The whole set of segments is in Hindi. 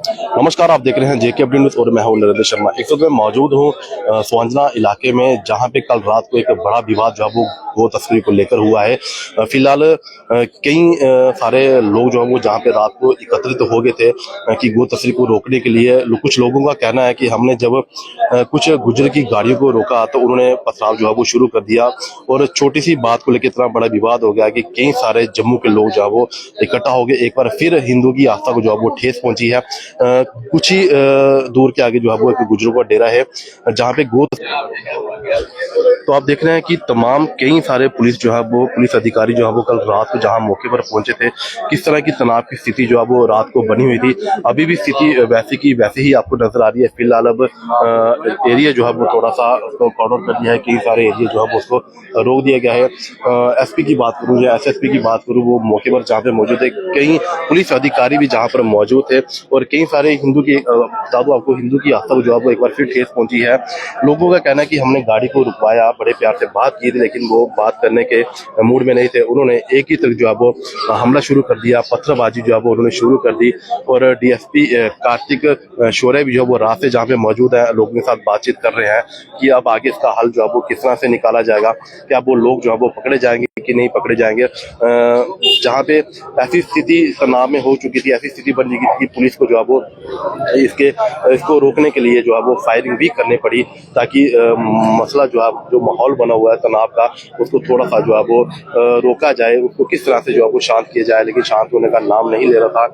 नमस्कार, आप देख रहे हैं जेके अपडेट न्यूज और मैं हूं नरेंद्र शर्मा। एक तो मैं मौजूद हूं स्वांजना इलाके में, जहां पे कल रात को एक बड़ा विवाद जो है वो गो तस्करी को लेकर हुआ है। फिलहाल कई सारे लोग जो है वो जहां पे रात को एकत्रित हो गए थे कि गो तस्करी को रोकने के लिए। कुछ लोगों का कहना है कि हमने जब कुछ गुजर की गाड़ियों को रोका तो उन्होंने पथराव जो है वो शुरू कर दिया और छोटी सी बात को लेकर इतना बड़ा विवाद हो गया कि कई सारे जम्मू के लोग जो है वो इकट्ठा हो गए। एक बार फिर हिंदू की आस्था को जो है वो ठेस पहुंची है। कुछ ही दूर के आगे जो है वो एक गुजरों का डेरा है जहां पे गो। तो आप देख रहे हैं कि तमाम कई सारे पुलिस जो है वो पुलिस अधिकारी जो है वो कल रात को जहां मौके पर पहुंचे थे, किस तरह की तनाव की स्थिति जो है वो रात को बनी हुई थी। अभी भी स्थिति वैसे की वैसे ही आपको नजर आ रही है। फिलहाल अब एरिया जो है वो थोड़ा सा कॉर्नर कर दिया है, कई सारे एरिया जो है वो उसको रोक दिया गया है। एसपी की बात करूँ या एसएसपी की बात करूँ, वो मौके पर जहाँ पे मौजूद है, कई पुलिस अधिकारी भी जहाँ पर मौजूद थे और कई सारे हिंदू की बता दूं आपको, हिंदू की आस्था को जो है वो एक बार फिर ठेस पहुंची है। लोगों का कहना है कि हमने गाड़ी को रुकवाया, बड़े प्यार से बात की थी, लेकिन वो बात करने के मूड में नहीं थे। उन्होंने एक ही तरफ जो है वो हमला शुरू कर दिया, पत्थरबाजी जो है वो उन्होंने शुरू कर दी। और डीएसपी कार्तिक शौर्य भी जो है वो रात से जहाँ पे मौजूद है, लोगों के साथ बातचीत कर रहे हैं कि अब आगे इसका हल जो है वो किस तरह से निकाला जाएगा, क्या वो लोग जो है वो पकड़े जाएंगे कि नहीं पकड़े जाएंगे। जहाँ पे ऐसी स्थिति तनाव में हो चुकी थी, ऐसी स्थिति बन चुकी थी, पुलिस को जो है वो इसको रोकने के लिए जो है वो फायरिंग भी करनी पड़ी, ताकि मसला जो है जो माहौल बना हुआ है तनाव का, उसको थोड़ा सा जो है वो रोका जाए, उसको किस तरह से जो है वो शांत किया जाए। लेकिन शांत होने का नाम नहीं ले रहा था,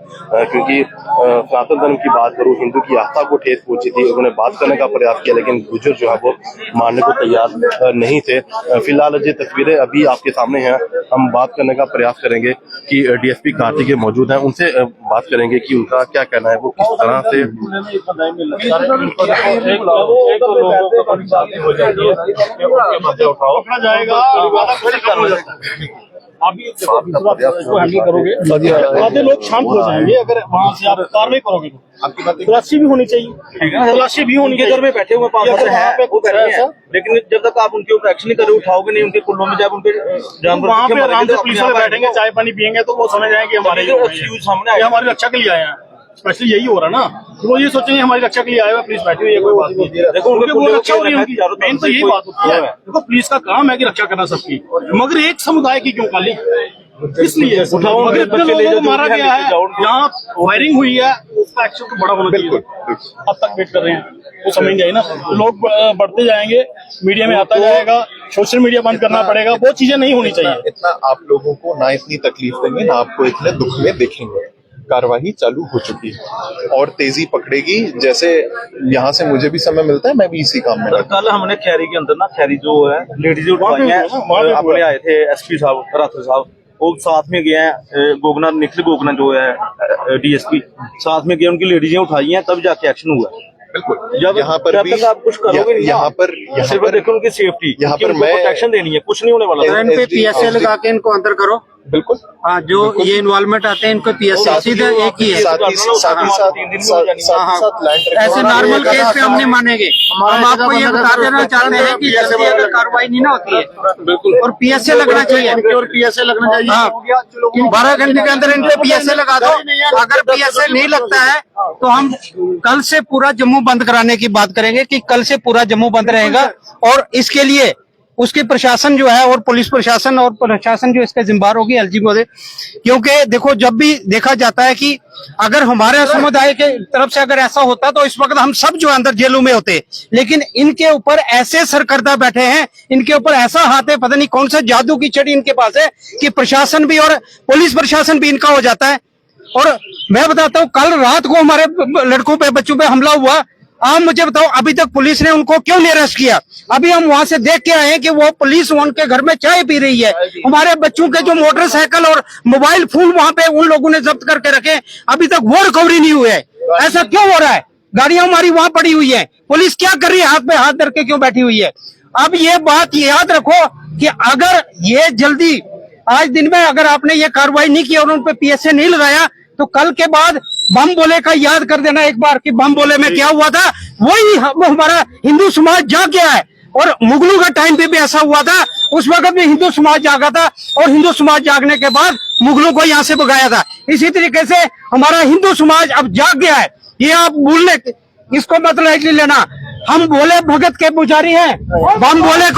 क्योंकि सनातन धर्म की बात करूँ, हिंदू की आस्था को ठेस पहुंची थी। उन्होंने बात करने का प्रयास किया, लेकिन गुजर जो है वो मानने को तैयार नहीं थे। फिलहाल ये तस्वीरें अभी आपके सामने हैं। हम बात करने का प्रयास करेंगे कि डीएसपी कार्तिक मौजूद हैं, उनसे बात करेंगे कि उनका क्या कहना है, वो किस तरह से हैंडल करोगे, आधे लोग शांत हो जाएंगे अगर वहाँ से आप कार्रवाई करोगे तो। तलाशी भी होनी चाहिए, तलाशी भी होनी चाहिए। घर में बैठे हुए पास है वो कर रहे हैं, लेकिन जब तक आप उनके ऊपर एक्शन नहीं करोगे, उठाओगे नहीं उनके कुल्लों में, जब उनके जानवर वहाँ पे आराम से पुलिस वाले बैठेंगे, चाय पानी पियेंगे, तो वो समझ जाएंगे हमारी रक्षा के लिए आए हैं। स्पेशली यही हो रहा ना, तो वो ये सोचेंगे हमारी रक्षा के लिए आए हुए, पुलिस बैठी हुई है, कोई बात नहीं। देखो उनकी रक्षा हो रही है, मेन तो यही बात होती है। देखो पुलिस का काम है कि रक्षा करना सबकी, मगर एक समुदाय की क्यों खाली, इसलिए मारा गया है, यहाँ फायरिंग हुई है, उसका एक्शन तो बड़ा होना चाहिए। अब तक वेट कर रहे हैं, वो समझ जाए ना, लोग बढ़ते जाएंगे, मीडिया में आता जाएगा, सोशल मीडिया बंद करना पड़ेगा, वो चीजें नहीं होनी चाहिए। इतना आप लोगों को ना इतनी तकलीफ देंगे ना आपको इतने दुख में देखेंगे। कार्यवाही चालू हो चुकी है और तेजी पकड़ेगी। जैसे यहाँ से मुझे भी समय मिलता है, मैं भी इसी काम में। कल हमने खैरी के अंदर ना, खैरी जो है लेडीज उठवाई है, अपने आए थे एसपी साहब राठौर साहब, वो साथ में गए हैं, गोगना निखिल गोगना जो है डीएसपी साथ में गए, उनकी लेडीजें उठाई हैं, तब जाके एक्शन हुआ। बिल्कुल, जब यहाँ पर भी आप कुछ करोगे यहाँ पर देखो उनकी सेफ्टी, यहाँ पर मैं प्रोटेक्शन देनी है, कुछ नहीं होने वाला। पीएसए लगा के इनको अंदर करो। बिल्कुल, हाँ, जो ये इन्वॉल्वमेंट आते हैं इनको पीएसए सीधा एक ही है। ऐसे नॉर्मल केस पे हम नहीं मानेंगे। हम आपको ये बता देना चाहते हैं कि जल्दी अगर कार्रवाई नहीं ना होती है, बिल्कुल, और पीएसए लगना चाहिए, और पीएसए लगना चाहिए। हाँ, 12 घंटे के अंदर इन पे पीएसए लगा दो। अगर पीएसए नहीं लगता है तो हम कल से पूरा जम्मू बंद कराने की बात करेंगे, कि कल से पूरा जम्मू बंद रहेगा। और इसके लिए उसके प्रशासन जो है, और पुलिस प्रशासन और प्रशासन जो इसका जिम्मेदार होगी, एलजी महोदय, क्योंकि देखो जब भी देखा जाता है कि अगर हमारे समुदाय के तरफ से अगर ऐसा होता तो इस वक्त हम सब जो अंदर जेलों में होते, लेकिन इनके ऊपर ऐसे सरकर्दा बैठे हैं, इनके ऊपर ऐसा हाथ है, पता नहीं कौन सा जादू की छड़ी इनके पास है कि प्रशासन भी और पुलिस प्रशासन भी इनका हो जाता है। और मैं बताता हूँ, कल रात को हमारे लड़कों पे बच्चों पे हमला हुआ। आप मुझे बताओ, अभी तक पुलिस ने उनको क्यों नहीं अरेस्ट किया? अभी हम वहां से देख के आए हैं कि वो पुलिस उनके घर में चाय पी रही है। हमारे बच्चों के जो मोटरसाइकिल और मोबाइल फोन वहां पे उन लोगों ने जब्त करके रखे, अभी तक वो रिकवरी नहीं हुई है। ऐसा क्यों हो रहा है? गाड़ियां हमारी वहां पड़ी हुई है, पुलिस क्या कर रही है? हाथ पे हाथ धर के क्यों बैठी हुई है? अब ये बात याद रखो कि अगर ये जल्दी आज दिन में अगर आपने ये कार्रवाई नहीं की और उन पे पीएसए नहीं लगाया, तो कल के बाद बम बोले का याद कर देना एक बार कि बम बोले में क्या हुआ था। वही हमारा हिंदू समाज जाग गया है, और मुगलों का टाइम पे भी ऐसा हुआ था, उस वक्त भी हिंदू समाज जागा था, और हिंदू समाज जागने के बाद मुगलों को यहाँ से भगाया था। इसी तरीके से हमारा हिंदू समाज अब जाग गया है, ये आप भूलने इसको मतलब नहीं लेना। हम बोले भगत के पुजारी हैं, बम बोले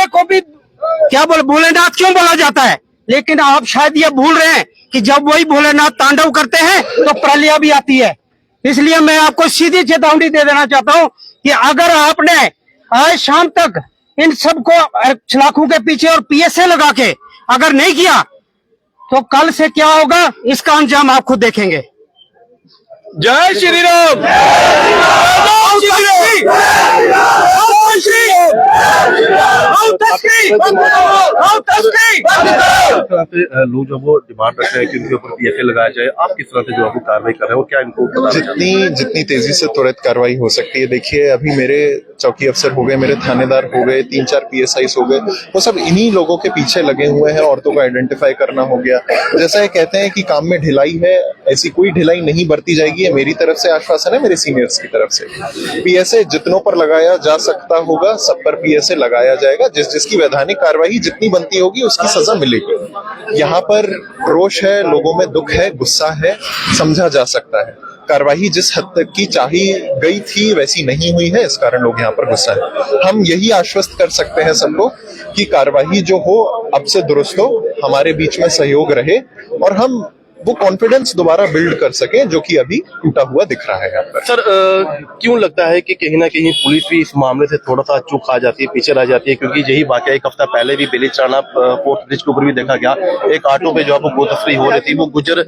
को भी क्या बोले भोलेनाथ क्यों बोला जाता है। लेकिन आप शायद ये भूल रहे हैं कि जब वही भोलेनाथ तांडव करते हैं तो प्रलय भी आती है। इसलिए मैं आपको सीधी चेतावनी दे देना चाहता हूं कि अगर आपने आज शाम तक इन सबको सलाखों के पीछे और पीएसए लगा के अगर नहीं किया तो कल से क्या होगा इसका अंजाम आप खुद देखेंगे। जय श्री राम। लोग जो वो डिमांड रख रहे हैं कि उनके ऊपर पीएसए लगाया जाए, आप किस तरह से जो आपको कार्रवाई कर रहे हैं और क्या इनको जितनी तेजी से त्वरित कार्रवाई हो सकती है। देखिए अभी मेरे चौकी अफसर हो गए, मेरे थानेदार हो गए, 3-4 PSIs हो गए, वो सब इन्हीं लोगों के पीछे लगे हुए हैं। औरतों को आइडेंटिफाई करना हो गया। जैसा ये कहते हैं कि काम में ढिलाई है, ऐसी कोई ढिलाई नहीं बरती जाएगी। ये मेरी तरफ से आश्वासन है, मेरे सीनियर्स की तरफ से। PSA जितनों पर लगाया जा सकता होगा सब पर PSA लगाया जाएगा। जिसकी वैधानिक कार्रवाई जितनी बनती होगी उसकी सजा मिलेगी। यहाँ पर रोष है, लोगों में दुख है, गुस्सा है, समझा जा सकता है। कार्रवाई जिस हद तक की चाही गई थी वैसी नहीं हुई है, इस कारण लोग यहाँ पर गुस्सा है। हम यही आश्वस्त कर सकते हैं सबको कि कार्रवाई जो हो अब से दुरुस्त हो, हमारे बीच में सहयोग रहे और हम वो कॉन्फिडेंस दोबारा बिल्ड कर सके जो कि अभी टूटा हुआ दिख रहा है यहाँ पर। सर क्यों लगता है कि कहीं ना कहीं पुलिस भी इस मामले से थोड़ा सा चूक खा जाती है, पीछे रह जाती है? क्योंकि यही वाकया एक हफ्ता पहले भी बेलीचाना फोर्थ ब्रिज के ऊपर भी देखा गया। एक ऑटो पे जो है वो गो तस्करी हो रही थी, वो गुजर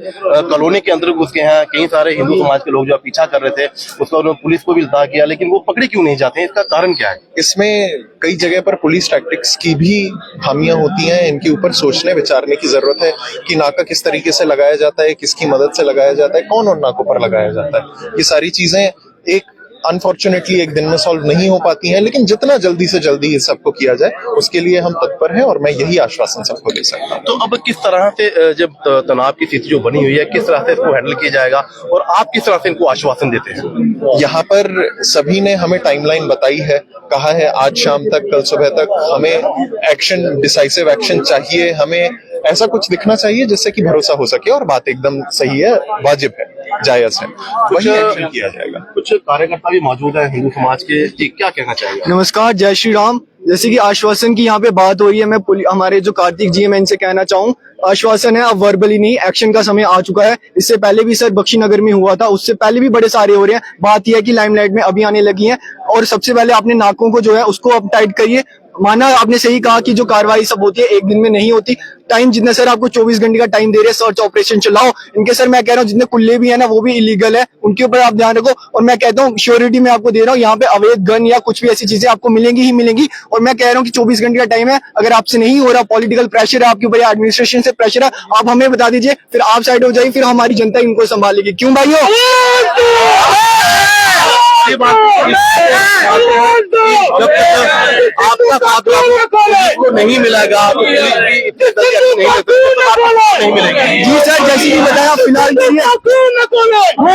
कॉलोनी के अंदर घुस गए हैं। कई सारे हिंदू समाज के लोग जो पीछा कर रहे थे, उसका उन्होंने पुलिस को भी इल्ता किया, लेकिन वो पकड़े क्यों नहीं जाते हैं? इसका कारण क्या है? इसमें कई जगह पर पुलिस टैक्टिक्स की भी खामियां होती हैं। इनके ऊपर सोचने विचारने की जरूरत है कि नाका किस तरीके से लगाया जाता है, किसकी मदद से लगाया जाता है, कौन उन नाकों पर लगाया जाता है। ये सारी चीजें एक अनफॉर्चुनेटली एक दिन में सॉल्व नहीं हो पाती हैं, लेकिन जितना जल्दी से जल्दी ये सबको किया जाए उसके लिए हम तत्पर हैं और मैं यही आश्वासन सबको दे सकता हूँ। तो अब किस तरह से जब तनाव की स्थिति जो बनी हुई है, किस तरह से इसको हैंडल किया जाएगा और आप किस तरह से इनको आश्वासन देते हैं? यहाँ पर सभी ने हमें टाइमलाइन बताई है, कहा है आज शाम तक, कल सुबह तक हमें एक्शन, डिसाइसिव एक्शन चाहिए। हमें ऐसा कुछ दिखना चाहिए जिससे कि भरोसा हो सके और बात एकदम सही है, वाजिब है, जायज है, वही एक्शन किया जाएगा। कुछ कार्यकर्ता भी मौजूद है हिंदू समाज के, जी क्या कहना चाहिए? नमस्कार, जय श्री राम। जैसे कि आश्वासन की यहाँ पे बात हो रही है, मैं हमारे जो कार्तिक जी है मैं इनसे कहना चाहूँ, आश्वासन है, अब वर्बली नहीं, एक्शन का समय आ चुका है। इससे पहले भी सर बख्शी नगर में हुआ था, उससे पहले भी बड़े सारे हो रहे हैं। बात यह है कि लाइमलाइट में अभी आने लगी है और सबसे पहले अपने नाकों को जो है उसको अब टाइट करिए। माना आपने सही कहा कि जो कार्रवाई सब होती है एक दिन में नहीं होती। टाइम जितना सर आपको 24 घंटे का टाइम दे रहे हैं, सर्च ऑपरेशन चलाओ इनके। सर मैं कह रहा हूँ जितने कुल्ले भी है ना वो भी इलीगल है, उनके ऊपर आप ध्यान रखो। और मैं कहता हूँ श्योरिटी में आपको दे रहा हूँ, यहाँ पे अवैध गन या कुछ भी ऐसी चीजें आपको मिलेंगी ही मिलेंगी। और मैं कह रहा हूँ कि 24 घंटे का टाइम है, अगर आपसे नहीं हो रहा, पॉलिटिकल प्रेशर है आपके ऊपर या एडमिनिस्ट्रेशन से प्रेशर है, आप हमें बता दीजिए, फिर आप साइड हो जाइए, फिर हमारी जनता इनको संभालेगी। क्यों भाइयों? आपको नहीं मिलेगा, नहीं मिलेगी। जी सर, जैसे कि बताया फिलहाल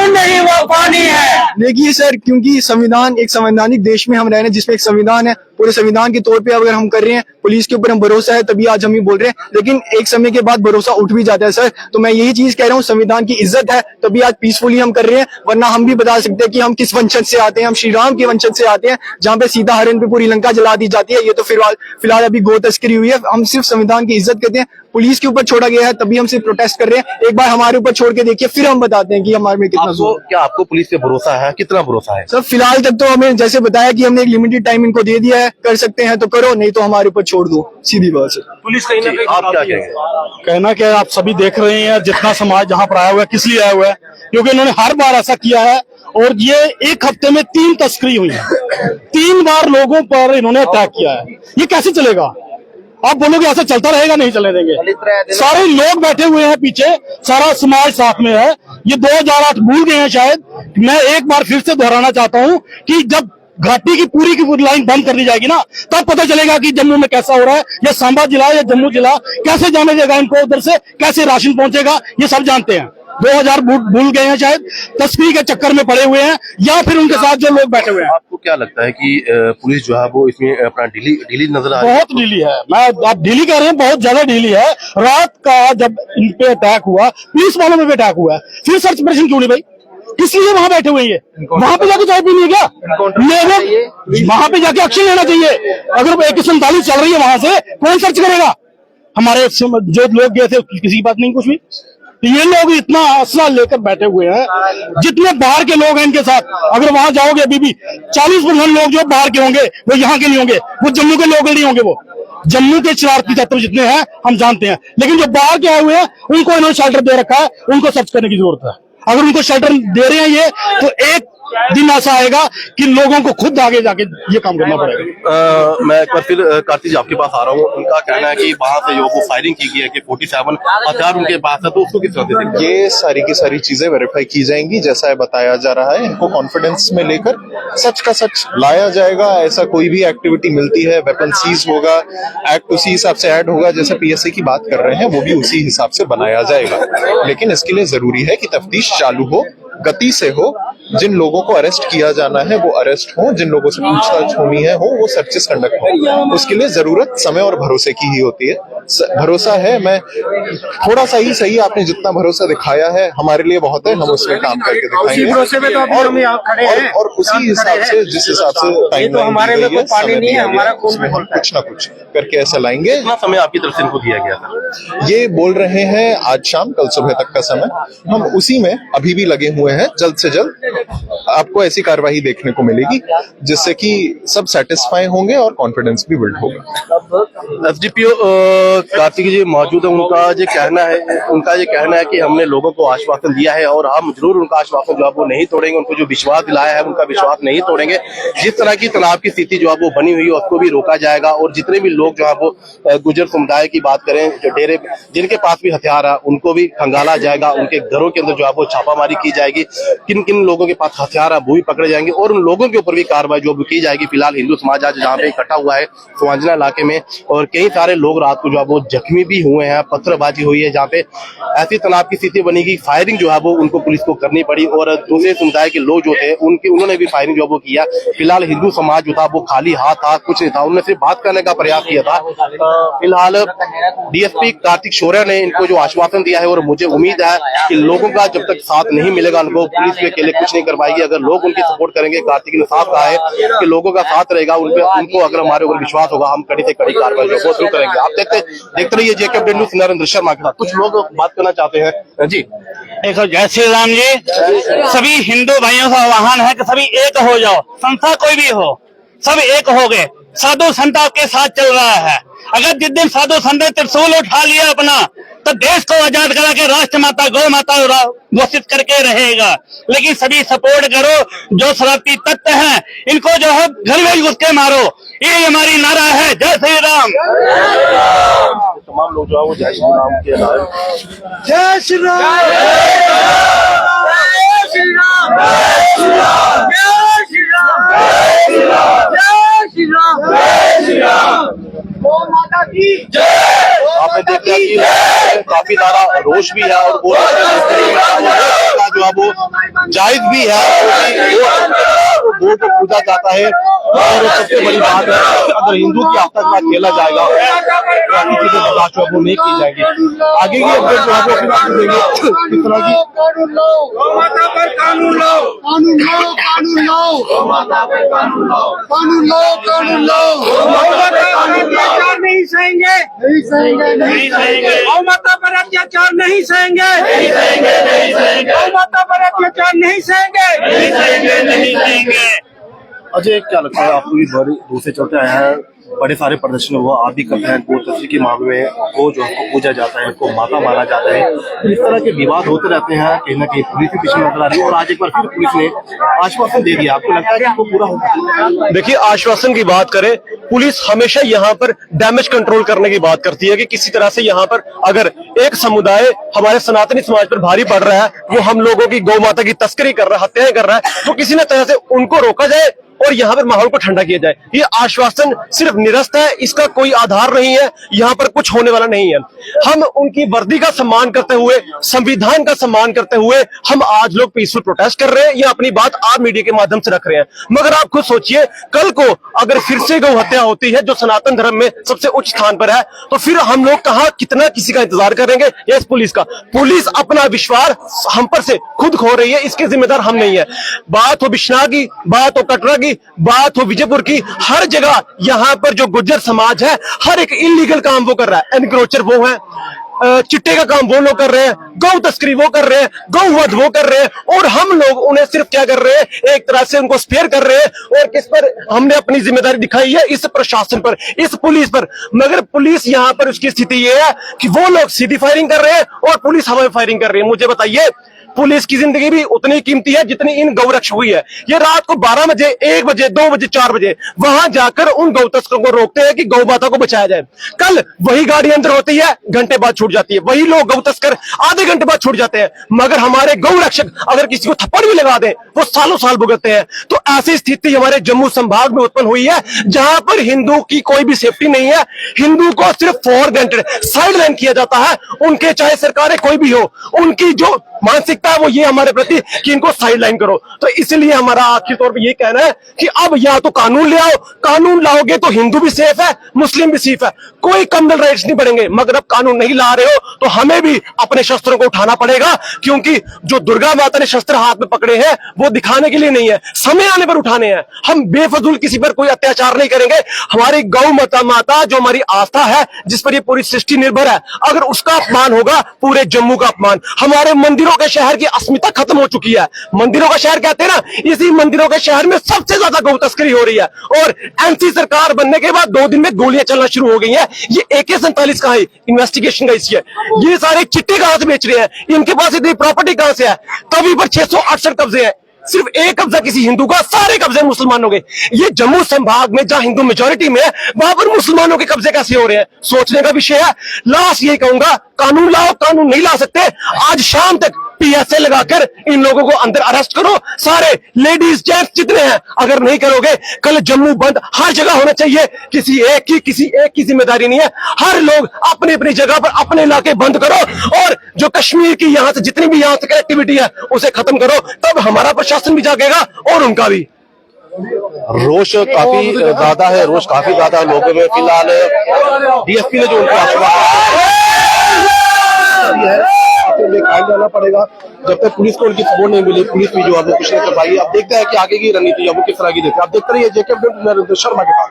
नहीं वो पानी है। देखिए सर, क्योंकि संविधान, एक संवैधानिक देश में हम रह रहे हैं जिसमें एक संविधान है, पूरे संविधान के तौर पे अगर हम कर रहे हैं, पुलिस के ऊपर हम भरोसा है तभी आज हम ही बोल रहे हैं। लेकिन एक समय के बाद भरोसा उठ भी जाता है सर। तो मैं यही चीज कह रहा हूँ, संविधान की इज्जत है तभी आज पीसफुली हम कर रहे हैं। वरना हम भी बता सकते हैं कि हम किस वंशज से आते हैं, हम श्री राम के वंशज से आते हैं, जहाँ पे सीधा हरण पे पूरी लंका जला दी जाती है। ये तो फिलहाल अभी गो तस्करी हुई है। हम सिर्फ संविधान की इज्जत करते हैं, पुलिस के ऊपर छोड़ा गया है तभी हम सिर्फ प्रोटेस्ट कर रहे हैं। एक बार हमारे ऊपर छोड़ के देखिए, फिर हम बताते हैं कि हमारे में कितना जोर है। क्या आपको पुलिस पे भरोसा है? कितना भरोसा है? सर फिलहाल तक तो हमें जैसे बताया कि हमने एक लिमिटेड टाइम इनको दे दिया है, कर सकते हैं तो करो, नहीं तो हमारे ऊपर छोड़ दो, सीधी बात है। पुलिस कहीं ना कहीं आप क्या कहेंगे? कहना क्या है, आप सभी देख रहे हैं जितना समाज जहाँ पर आया हुआ है, किस लिए आया हुआ है, क्योंकि इन्होंने हर बार ऐसा किया है। और ये एक हफ्ते में 3 तस्करी हुई है, 3 बार लोगों पर इन्होंने अटैक किया है। ये कैसे चलेगा? आप बोलोगे ऐसा चलता रहेगा? नहीं चलने देंगे। सारे लोग बैठे हुए हैं पीछे, सारा समाज साथ में है। ये 2008 भूल गए हैं शायद। मैं एक बार फिर से दोहराना चाहता हूँ कि जब घाटी की पूरी लाइन बंद कर दी जाएगी ना, तब पता चलेगा कि जम्मू में कैसा हो रहा है, या सांबा जिला या जम्मू जिला कैसे जाने देगा इनको, उधर से कैसे राशन पहुंचेगा, ये सब जानते हैं। 2000 भूल गए हैं शायद, तस्करी के चक्कर में पड़े हुए हैं, या फिर उनके साथ जो लोग बैठे हुए हैं। क्या लगता है कि पुलिस जो है वो इसमें अपना ढीली नजर आ रही है? बहुत ढीली है। मैं आप ढीली कह रहे हैं, बहुत ज्यादा ढीली है। रात का जब इन पे अटैक हुआ, पुलिस वालों में भी अटैक हुआ है, फिर सर्च ऑपरेशन क्यों नहीं भाई? किस लिए वहां बैठे हुए हैं? वहां पे जाके चाय पीनी है क्या? वहां पे जाके एक्शन लेना चाहिए। अगर 147 चल रही है वहां से, कौन सर्च करेगा? हमारे जो लोग गए थे किसी की बात नहीं कुछ भी। तो ये लोग इतना असला लेकर बैठे हुए हैं, जितने बाहर के लोग हैं इनके साथ। अगर वहां जाओगे अभी भी 40% लोग जो बाहर के होंगे वो यहाँ के नहीं होंगे, वो जम्मू के लोग नहीं होंगे। वो जम्मू के शरारती तत्व जितने हैं हम जानते हैं, लेकिन जो बाहर के आए हुए हैं उनको इन्होंने शेल्टर दे रखा है, उनको सर्च करने की जरूरत है। अगर उनको शेल्टर दे रहे हैं ये, तो एक दिन ऐसा आएगा कि लोगों को खुद आगे जाके ये काम करना पड़ेगा। मैं एक बार फिर कार्तिक जी आपके पास आ रहा हूँ। उनका कहना है कि वहां से जो वो फायरिंग की गई है कि 47 हथियार उनके पास है, तो उसको किस तरह से? ये सारी की सारी चीजें वेरीफाई की जाएंगी, जैसा है बताया जा रहा है। इनको कॉन्फिडेंस में लेकर सच का सच लाया जाएगा। ऐसा कोई भी एक्टिविटी मिलती है, वेपन सीज होगा, एक्ट उसी हिसाब से ऐड होगा। जैसे पीएसए की बात कर रहे हैं, वो भी उसी हिसाब से बनाया जाएगा। लेकिन इसके लिए जरूरी है कि तफ्तीश चालू हो, गति से हो। जिन लोगों को अरेस्ट किया जाना है वो अरेस्ट हो, जिन लोगों से पूछताछ होनी है हो, वो सर्चेस कंडक्ट हो। उसके लिए जरूरत समय और भरोसे की ही होती है। भरोसा है, मैं थोड़ा सा ही सही, आपने जितना भरोसा दिखाया है हमारे लिए बहुत है। हम उसमें काम करके दिखाएंगे और उसी हिसाब से, जिस हिसाब से टाइम हमारे में कोई पानी नहीं है, हमारा खून हम कुछ ना कुछ करके ऐसा लाएंगे। कितना समय आपकी तरफ से इनको दिया गया था? ये बोल रहे हैं आज शाम, कल सुबह तक का समय। हम उसी में अभी भी लगे हुए हैं। जल्द से जल्द आपको ऐसी कार्रवाई देखने को मिलेगी जिससे कि सब सेटिस्फाई होंगे और कॉन्फिडेंस भी बिल्ड होगा। एसडीपीओ कार्तिक जी मौजूद है। उनका ये कहना है कि हमने लोगों को आश्वासन दिया है और हम जरूर उनका आश्वासन जो है वो नहीं तोड़ेंगे। उनको जो विश्वास दिलाया है उनका विश्वास नहीं तोड़ेंगे। जिस तरह की तनाव की स्थिति जो है वो बनी हुई है उसको भी रोका जाएगा। और जितने भी लोग जो है वो गुर्जर समुदाय की बात करें, जो डेरे जिनके पास भी हथियार है उनको भी खंगाला जाएगा। उनके घरों के अंदर जो है वो छापामारी की जाएगी। किन किन लोगों के पास हथियार है वो भी पकड़े जाएंगे और उन लोगों के ऊपर भी कार्रवाई जो की जाएगी। फिलहाल हिंदू समाज आज जहाँ पे इकट्ठा हुआ है स्वांजना इलाके में, और कई सारे लोग रात को जो है वो जख्मी भी हुए हैं। पत्थरबाजी हुई है जहाँ पे ऐसी तनाव की स्थिति बनेगी। फायरिंग जो है वो उनको पुलिस को करनी पड़ी और दूसरे समुदाय के लोग जो थे उन्होंने भी फायरिंग जो वो किया। फिलहाल हिंदू समाज जो था वो खाली हाथ था, कुछ नहीं था। उन्होंने सिर्फ बात करने का प्रयास किया था। फिलहाल डीएसपी कार्तिक शौर्य ने इनको जो आश्वासन दिया है और मुझे उम्मीद है कि लोगों का जब तक साथ नहीं मिलेगा उनको पुलिस के अकेले कुछ नहीं कर पाएगी। अगर लोग उनकी सपोर्ट करेंगे, कार्तिक ने साफ कहा है कि लोगों का साथ रहेगा, उनको अगर हमारे ऊपर विश्वास होगा हम कड़ी से कड़ी कार्रवाई जो वो शुरू करेंगे। आप देखते रहिए जेके अपडेट न्यूज़, नरेंद्र शर्मा के साथ। कुछ लोग बात करना चाहते हैं जी। देखो, जय श्री राम जी। सभी हिंदू भाइयों का आह्वान है कि सभी एक हो जाओ। संस्था कोई भी हो, सब एक हो गए। साधु संत आपके साथ चल रहा है। अगर जिस दिन साधु संत ने त्रिशूल उठा लिया अपना, तो देश को आजाद करा के राष्ट्र माता गौ माता घोषित करके रहेगा। लेकिन सभी सपोर्ट करो। जो शरारती तत्व हैं इनको जो है घर में घुस के मारो। ये हमारी नारा है। जय श्री राम। तमाम लोग जो है वो जय श्री राम के नारे। जय श्री राम, जय श्री राम, जय श्री राम, जय श्री राम, जय श्री राम, जय श्री राम, जय श्री राम। गौ माता की जय। आपने देखा कि काफी सारा रोष भी है और वो जो है वो जायज भी है। वो तो पूजा जाता है और सबसे बड़ी बात है अगर हिंदू की आस्था का खेला जाएगा तो चीजें बर्दाश्त वो नहीं की जाएगी। आगे की अपडेट जो है वो फिर आपको देंगे किस तरह की। कानून लो, गौ माता पर कानून लो, कानून लो, कानून लो, गौ माता पर कानून लो, कानून लो, कानून लो। गौ माता पर अत्याचार नहीं सहेंगे, नहीं सहेंगे, नहीं सहेंगे। गौ माता पर अत्याचार नहीं सहेंगे, नहीं सहेंगे, नहीं सहेंगे। गौ माता पर अत्याचार नहीं सहेंगे, नहीं सहेंगे, नहीं सहेंगे। अजय, क्या लगता है आपको ये बड़ी दूसरे चौथे आए हैं, बड़े सारे प्रदर्शन हुआ, आप भी करते हैं गो तस्वीर के मामले में, गो जो है पूजा जाता है, को माता माना जाता है, इस तरह के विवाद होते रहते हैं। कहीं ना कहीं पुलिस भी पीछे नजर आ रही है और आज एक बार फिर पुलिस ने आश्वासन दे दिया। आपको लगता है कि आपको पूरा होगा? देखिए, आश्वासन की बात करें, पुलिस हमेशा यहाँ पर डैमेज कंट्रोल करने की बात करती है कि किसी तरह से यहाँ पर अगर एक समुदाय हमारे सनातनी समाज पर भारी पड़ रहा है, वो हम लोगों की गौ माता की तस्करी कर रहा है, हत्याएं कर रहा है, तो किसी न तरह से उनको रोका जाए और यहाँ पर माहौल को ठंडा किया जाए। ये आश्वासन सिर्फ निरस्त है, इसका कोई आधार नहीं है, यहाँ पर कुछ होने वाला नहीं है। हम उनकी वर्दी का सम्मान करते हुए, संविधान का सम्मान करते हुए हम आज लोग पीसफुल प्रोटेस्ट कर रहे हैं या अपनी बात आप मीडिया के माध्यम से रख रहे हैं। मगर आप खुद सोचिए, कल को अगर फिर से गौ हत्या होती है जो सनातन धर्म में सबसे उच्च स्थान पर है, तो फिर हम लोग कहाँ कितना किसी का इंतजार करेंगे या इस पुलिस का? पुलिस अपना विश्वास हम पर से खुद खो रही है, इसके जिम्मेदार हम नहीं है। बात हो बिश्नाह की, बात हो कटरा की, बात हो विजयपुर की, हर जगह यहाँ पर जो गुर्जर समाज है हर एक इलीगल काम वो कर रहा है। एनक्रोचर वो है, चिट्टे का काम वो लोग कर रहे हैं, गौ तस्करी वो कर रहे हैं, गौवध वो कर रहे हैं, और हम लोग उन्हें सिर्फ क्या कर रहे हैं, एक तरह से उनको स्पेयर कर रहे हैं। और किस पर हमने अपनी जिम्मेदारी दिखाई है? इस प्रशासन पर, इस पुलिस पर। मगर पुलिस यहाँ पर उसकी स्थिति ये है कि वो लोग सीधी फायरिंग कर रहे हैं और पुलिस हमें फायरिंग कर रही है। मुझे बताइए, पुलिस की जिंदगी भी उतनी कीमती है जितनी इन गौरक्षक हुई है। ये रात को 12 बजे, 1 बजे, 2 बजे, 4 बजे वहां जाकर उन गौ तस्करों को रोकते हैं कि गौ माता को बचाया जाए। कल वही गाड़ी अंदर होती है, घंटे बाद छूट जाती है, वही लोग गौ तस्कर आधे घंटे बाद छूट जाते हैं। मगर हमारे गौ रक्षक अगर किसी को थप्पड़ भी लगा दे, वो सालों साल भुगतते हैं। तो ऐसी स्थिति हमारे जम्मू संभाग में उत्पन्न हुई है जहां पर हिंदू की कोई भी सेफ्टी नहीं है। हिंदू को सिर्फ फॉर ग्रांटेड साइड लाइन किया जाता है। उनके चाहे सरकारें कोई भी हो, उनकी जो मानसिकता है वो ये हमारे प्रति कि इनको साइडलाइन करो। तो इसलिए हमारा आखिर तौर पे ये कहना है कि अब या तो कानून ले आओ, कानून लाओगे तो हिंदू भी सेफ है, मुस्लिम भी सेफ है, कोई कम्युनल राइट्स नहीं बढ़ेंगे। मगर अब कानून नहीं ला रहे हो तो हमें भी अपने शस्त्रों को उठाना पड़ेगा, क्योंकि जो दुर्गा माता ने शस्त्र हाथ में पकड़े हैं वो दिखाने के लिए नहीं है, समय आने पर उठाने हैं। हम बेफजूल किसी पर कोई अत्याचार नहीं करेंगे। हमारी गौ माता जो हमारी आस्था है, जिस पर ये पूरी सृष्टि निर्भर है, अगर उसका अपमान होगा, पूरे जम्मू का अपमान, हमारे मंदिरों के शहर की अस्मिता खत्म हो चुकी है। मंदिरों का शहर कहते हैं ना, इसी मंदिरों के शहर में सबसे ज्यादा गौ तस्करी हो रही है। और एनसी सरकार बनने के बाद 2 दिन में गोलियां चलना शुरू हो गई हैं। ये AK-47 का है, इन्वेस्टिगेशन का इसी है। ये सारे चिट्टे कहां से बेच रहे हैं, इनके पास इतनी प्रॉपर्टी कहां से है? तभी पर 668 कब्जे हैं। सिर्फ एक कब्जा किसी हिंदू का, सारे कब्जे मुसलमानों के। ये जम्मू संभाग में जहां हिंदू मेजोरिटी में है, वहां पर मुसलमानों के कब्जे कैसे हो रहे हैं? सोचने का विषय है। लास्ट ये कहूंगा, कानून लाओ, कानून नहीं ला सकते, आज शाम तक PSA लगाकर इन लोगों को अंदर अरेस्ट करो, सारे लेडीज जेंट्स जितने हैं। अगर नहीं करोगे, कल जम्मू बंद हर जगह होना चाहिए। किसी एक की जिम्मेदारी नहीं है। हर लोग अपनी अपनी जगह पर अपने इलाके बंद करो, और जो कश्मीर की यहां से जितनी भी यहां से कनेक्टिविटी है उसे खत्म करो। तब हमारा प्रशासन भी जागेगा और उनका भी। रोष काफी ज्यादा है, रोष काफी ज्यादा है लोगों में। फिलहाल DSP ने जो उनको आश्वासन खाई जाना पड़ेगा जब तक पुलिस को उनकी सपोर्ट नहीं मिली। पुलिस भी जो है कुछ नहीं कर पाएगी। अब देखते हैं कि आगे की रणनीति है वो किस तरह की देखते हैं। आप देखते रहिए JK अपडेट, नरेंद्र शर्मा के पास।